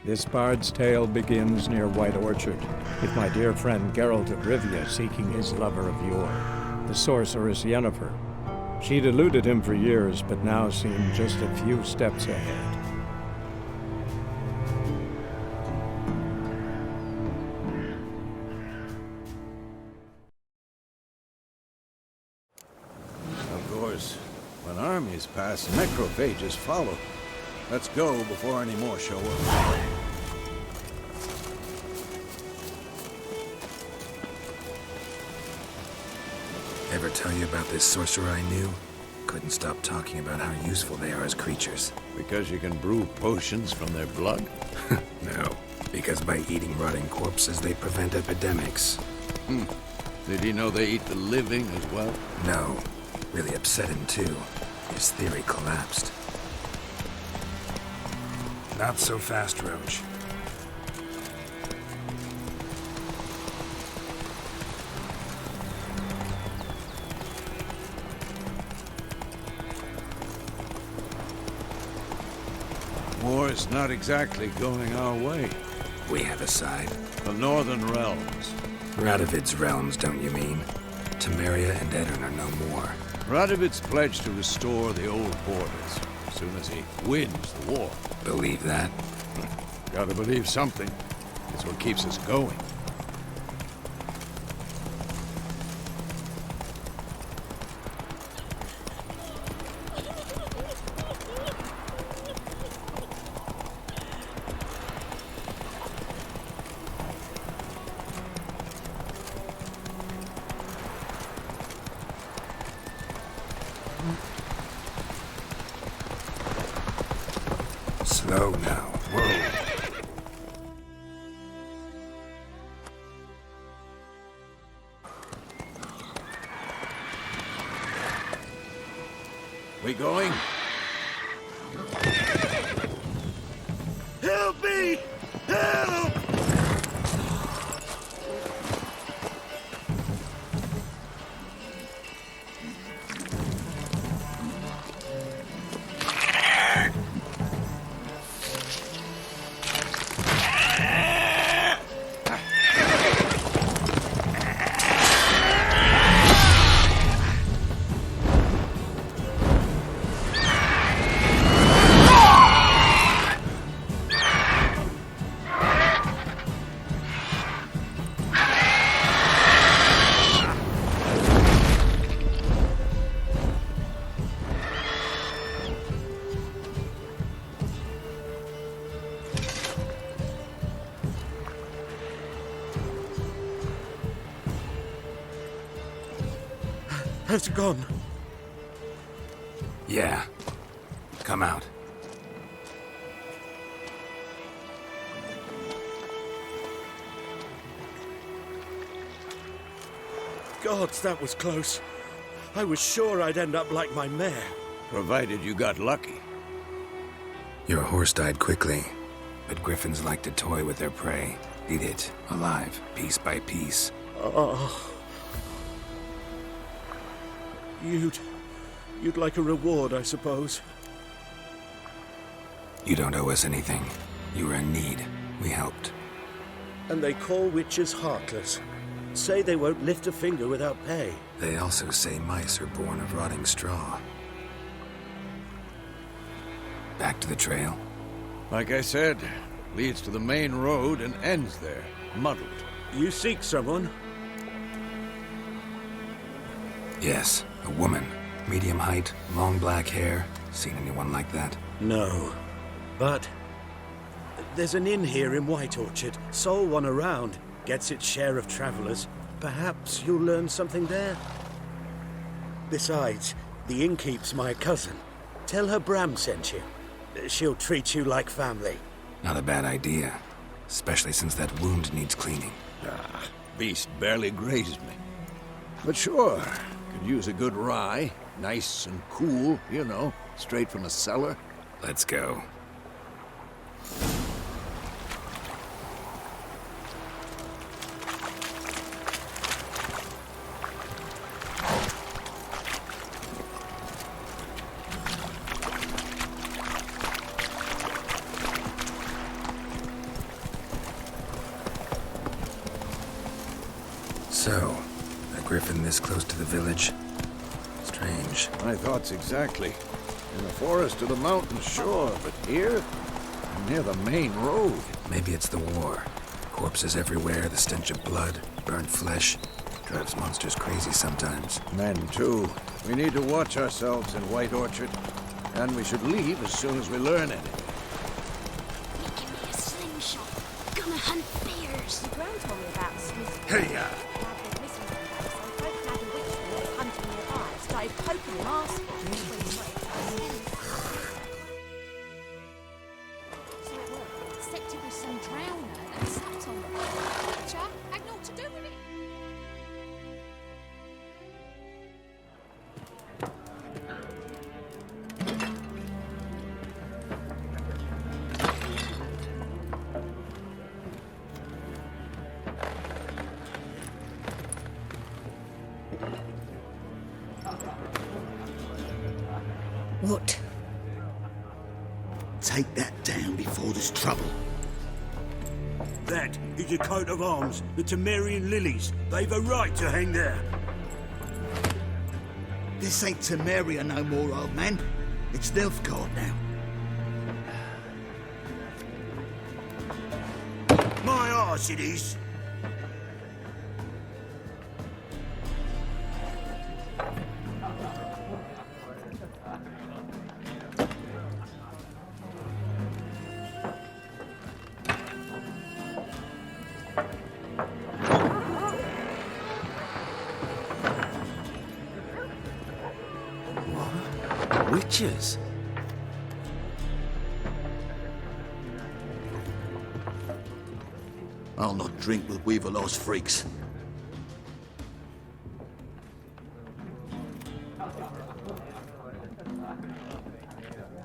This bard's tale begins near White Orchard, with my dear friend Geralt of Rivia seeking his lover of yore, the sorceress Yennefer. She'd eluded him for years, but now seemed just a few steps ahead. Of course, when armies pass, necrophages follow. Let's go before any more show up. Ever tell you about this sorcerer I knew? Couldn't stop talking about how useful they are as creatures. Because you can brew potions from their blood? No, because by eating rotting corpses, they prevent epidemics. Did he know they eat the living as well? No, really upset him too. His theory collapsed. Not so fast, Roach. War's not exactly going our way. We have a side. The Northern Realms. Radovid's realms, don't you mean? Temeria and Edirn are no more. Radovid's pledged to restore the old borders as soon as he wins the war. Believe that? Gotta believe something. It's what keeps us going. Slow now. Whoa. We going? Help me! Help! Has it gone? Yeah. Come out. Gods, that was close. I was sure I'd end up like my mare. Provided you got lucky. Your horse died quickly, but griffins like to toy with their prey. Eat it, alive, piece by piece. Oh. You'd like a reward, I suppose. You don't owe us anything. You were in need. We helped. And they call witches heartless. Say they won't lift a finger without pay. They also say mice are born of rotting straw. Back to the trail? Like I said, leads to the main road and ends there, muddled. You seek someone? Yes, a woman. Medium height, long black hair. Seen anyone like that? No. But there's an inn here in White Orchard. Sole one around. Gets its share of travelers. Perhaps you'll learn something there. Besides, the innkeep's my cousin. Tell her Bram sent you. She'll treat you like family. Not a bad idea. Especially since that wound needs cleaning. Beast barely grazed me. But sure, could use a good rye. Nice and cool, you know, straight from a cellar. Let's go. So, a griffin this close to the village? Strange. My thoughts exactly. In the forest or the mountains, sure, but here? Near the main road. Maybe it's the war. Corpses everywhere, the stench of blood, burnt flesh. Drives monsters crazy sometimes. Men, too. We need to watch ourselves in White Orchard. And we should leave as soon as we learn anything. Give me a slingshot. Gonna hunt bears. The Grand told me about Smith. Hey-ya! Hunting nearby. Started poking him arse. So it worked. Except it was some drowner that sat on the picture. Had naught to do with it. What? Take that down before there's trouble. That is a coat of arms, the Temerian lilies. They've a right to hang there. This ain't Temeria no more, old man. It's Nilfgaard now. My arse it is. Witches? I'll not drink with Weaverlaw's freaks.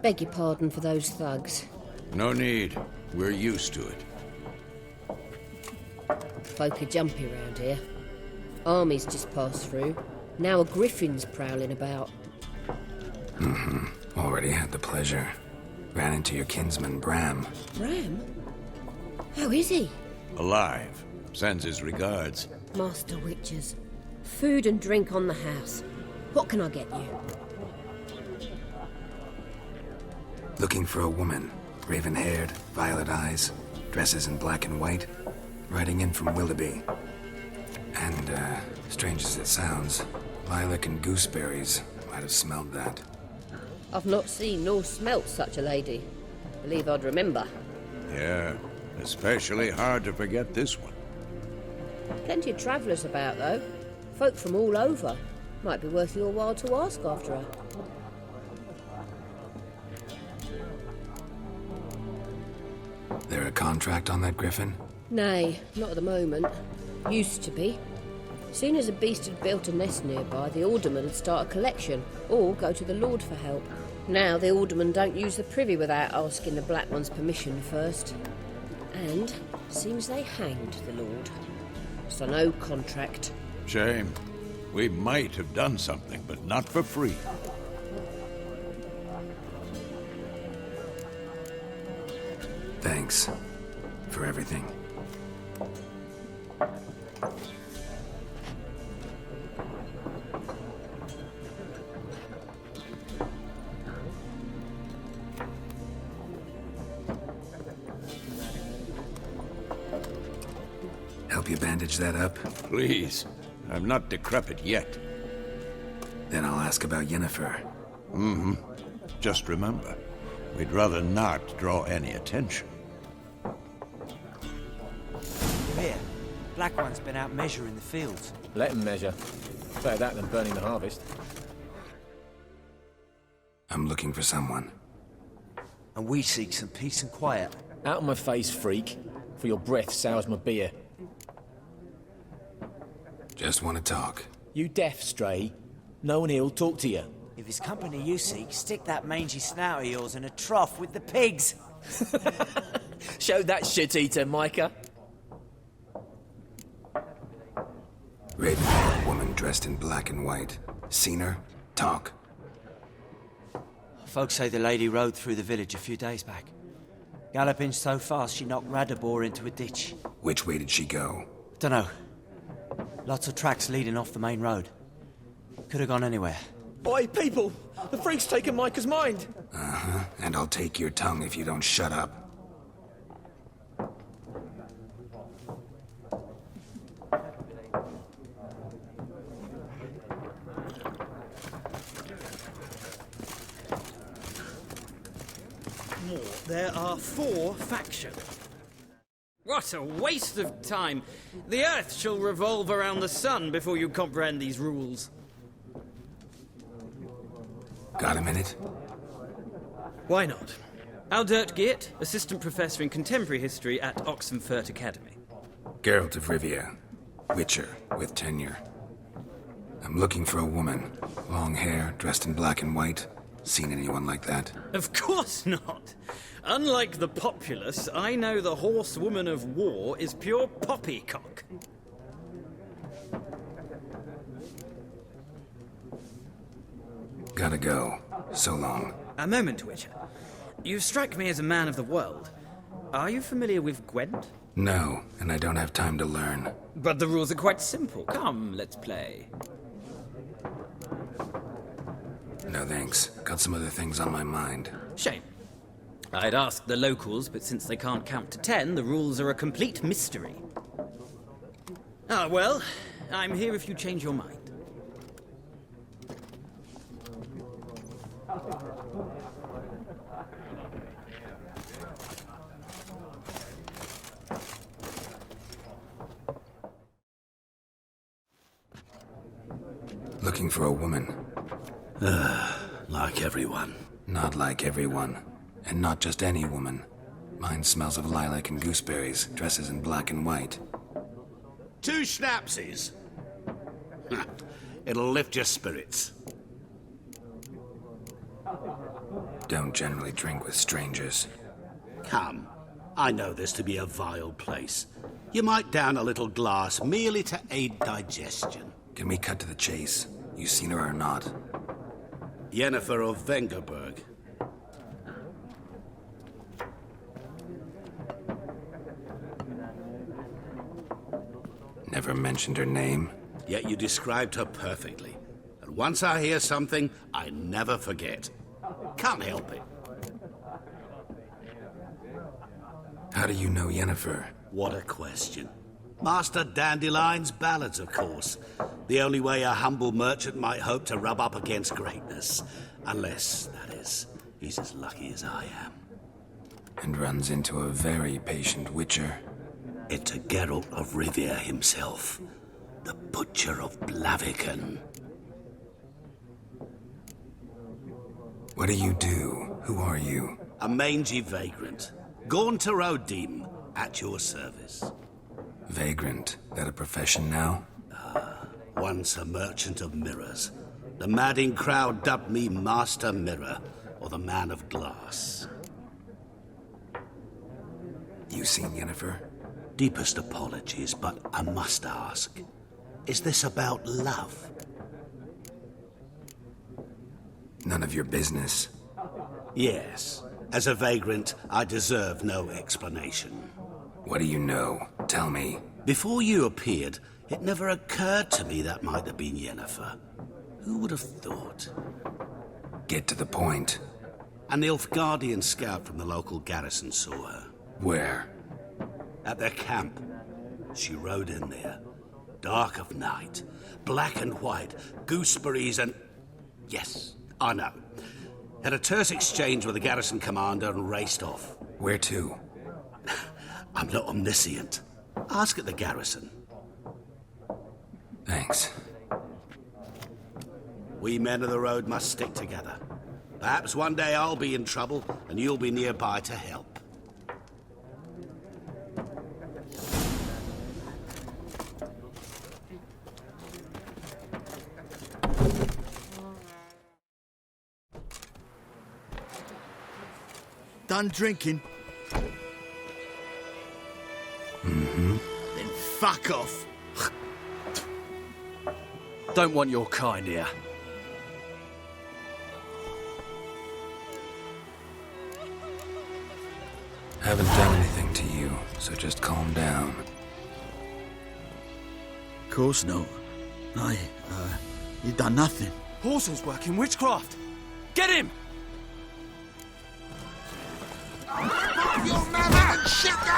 Beg your pardon for those thugs. No need. We're used to it. Folk are jumpy round here. Armies just passed through. Now a griffin's prowling about. Already had the pleasure. Ran into your kinsman, Bram. Bram? How is he? Alive. Sends his regards. Master Witches. Food and drink on the house. What can I get you? Looking for a woman. Raven-haired, violet eyes, dresses in black and white. Riding in from Willoughby. And, strange as it sounds, lilac and gooseberries might have smelled that. I've not seen nor smelt such a lady. Believe I'd remember. Yeah, especially hard to forget this one. Plenty of travellers about, though. Folk from all over. Might be worth your while to ask after her. There a contract on that griffin? Nay, not at the moment. Used to be. Soon as a beast had built a nest nearby, the alderman would start a collection, or go to the Lord for help. Now the aldermen don't use the privy without asking the Black One's permission first. And seems they hanged the Lord. So no contract. Shame. We might have done something, but not for free. Thanks for everything. Help you bandage that up? Please. I'm not decrepit yet. Then I'll ask about Yennefer. Just remember, we'd rather not draw any attention. Here, Black One's been out measuring the fields. Let him measure. Better that than burning the harvest. I'm looking for someone. And we seek some peace and quiet. Out of my face, freak. For your breath sours my beer. Just want to talk. You deaf, Stray? No one here'll talk to you. If it's company you seek, stick that mangy snout of yours in a trough with the pigs. Show that shit-eater, Micah. Raven-haired woman dressed in black and white. Seen her? Talk. Folks say the lady rode through the village a few days back. Galloping so fast she knocked Radabor into a ditch. Which way did she go? Dunno. Lots of tracks leading off the main road. Could have gone anywhere. Oi, people! The freak's taken Micah's mind! Uh-huh, and I'll take your tongue if you don't shut up. There are 4 factions. What a waste of time! The Earth shall revolve around the sun before you comprehend these rules. Got a minute? Why not? Aldert Geert, Assistant Professor in Contemporary History at Oxenfurt Academy. Geralt of Rivia, Witcher with tenure. I'm looking for a woman. Long hair, dressed in black and white. Seen anyone like that? Of course not! Unlike the populace, I know the horsewoman of war is pure poppycock. Gotta go. So long. A moment, Witcher. You strike me as a man of the world. Are you familiar with Gwent? No, and I don't have time to learn. But the rules are quite simple. Come, let's play. No thanks. Got some other things on my mind. Shame. I'd ask the locals, but since they can't count to 10, the rules are a complete mystery. Ah, well, I'm here if you change your mind. Looking for a woman. Like everyone. Not like everyone. And not just any woman. Mine smells of lilac and gooseberries, dresses in black and white. 2 schnapsies. It'll lift your spirits. Don't generally drink with strangers. Come, I know this to be a vile place. You might down a little glass merely to aid digestion. Can we cut to the chase? You seen her or not? Yennefer of Vengerberg. Never mentioned her name. Yet you described her perfectly. And once I hear something, I never forget. Can't help it. How do you know Yennefer? What a question. Master Dandelion's ballads, of course. The only way a humble merchant might hope to rub up against greatness. Unless, that is, he's as lucky as I am. And runs into a very patient witcher. It's a Geralt of Rivia himself. The Butcher of Blaviken. What do you do? Who are you? A mangy vagrant. Gaunter O'Dimm, at your service. Vagrant? That a profession now? Once a merchant of mirrors. The madding crowd dubbed me Master Mirror, or the Man of Glass. You seen Yennefer? Deepest apologies, but I must ask. Is this about love? None of your business. Yes. As a vagrant, I deserve no explanation. What do you know? Tell me. Before you appeared, it never occurred to me that might have been Yennefer. Who would have thought? Get to the point. A Nilfgaardian scout from the local garrison saw her. Where? At their camp. She rode in there. Dark of night. Black and white. Gooseberries and... Yes, I know. Had a terse exchange with the garrison commander and raced off. Where to? I'm not omniscient. Ask at the garrison. Thanks. We men of the road must stick together. Perhaps one day I'll be in trouble and you'll be nearby to help. Done drinking? Mm-hmm. Then fuck off. Don't want your kind here. Haven't done anything to you, so just calm down. Of course not. You done nothing. Horson's working witchcraft. Get him! Your man and shut